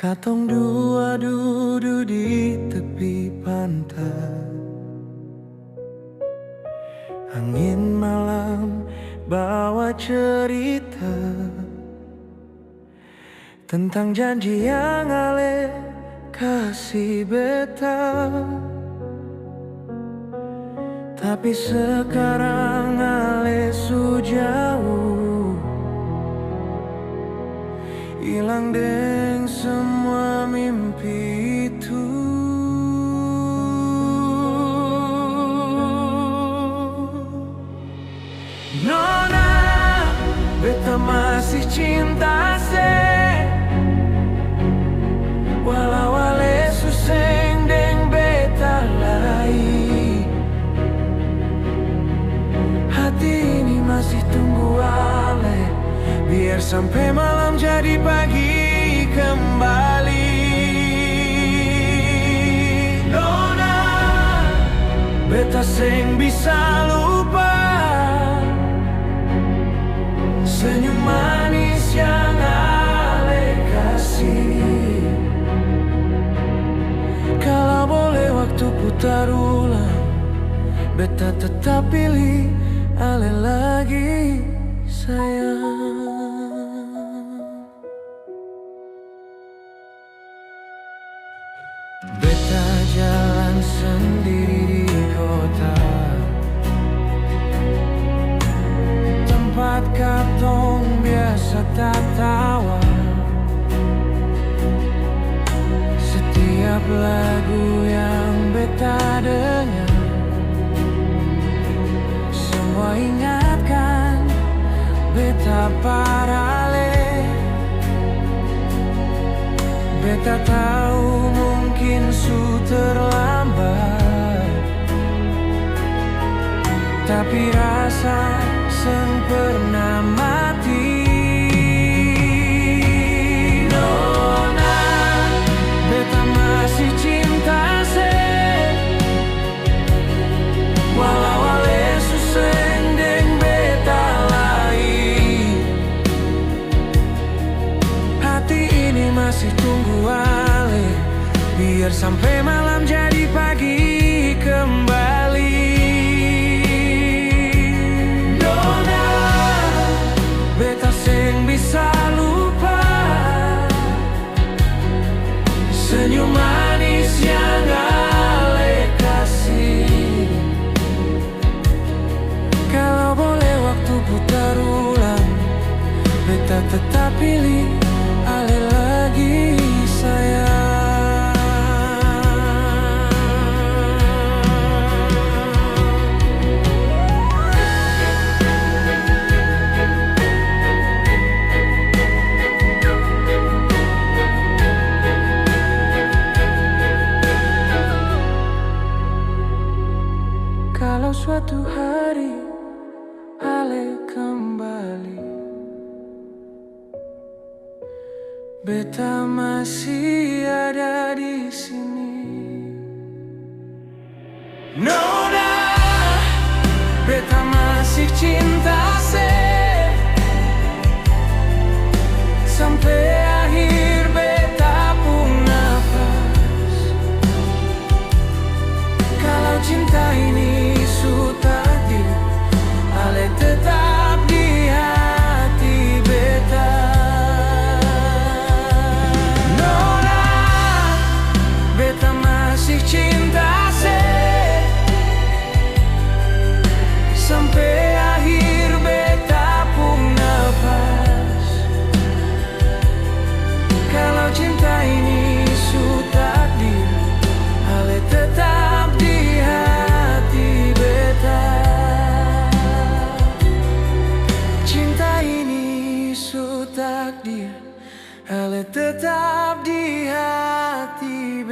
Katong dua duduk di tepi pantai. Angin malam bawa cerita tentang janji yang ale kasih beta. Tapi sekarang ale su jauh, hilang deng semua mimpi itu. Nona, beta masih cinta se, walau ale suseng deng beta lai. Hati ini masih tunggu ale, biar sampai malam jadi pagi kembali. Nona, beta seng bisa lupa senyum manis yang ale kasih. Kalau boleh waktu putar ulang, beta tetap pilih ale lagi sayang. Beta jalan sendiri di kota, tempat katong biasa tertawa. Setiap lagu yang beta dengar semua ingatkan beta parale. Beta tahu mungkin su terlambat, tapi rasa seng pernah mati. Nona, beta masih cinta se, walau ale suseng deng beta lai. Hati ini masih tunggu ale, biar sampai malam jadi pagi kembali. Beta seng bisa lupa senyum manis yang ale kasih. Kalau boleh waktu putar ulang, beta tetap pilih ale lagi sayang. Kalau suatu hari ale kembali, beta masih ada di sini. Nona, beta masih cinta se, sampai akhir beta pun nafas. Kalau cinta ini su takdir, ale tetap di hati beta. Nona, beta masih cinta se, sampai akhir beta pun nafas. Kalau cinta ini su takdir, ale tetap di hati beta. Cinta ini su takdir, ale tetap di hati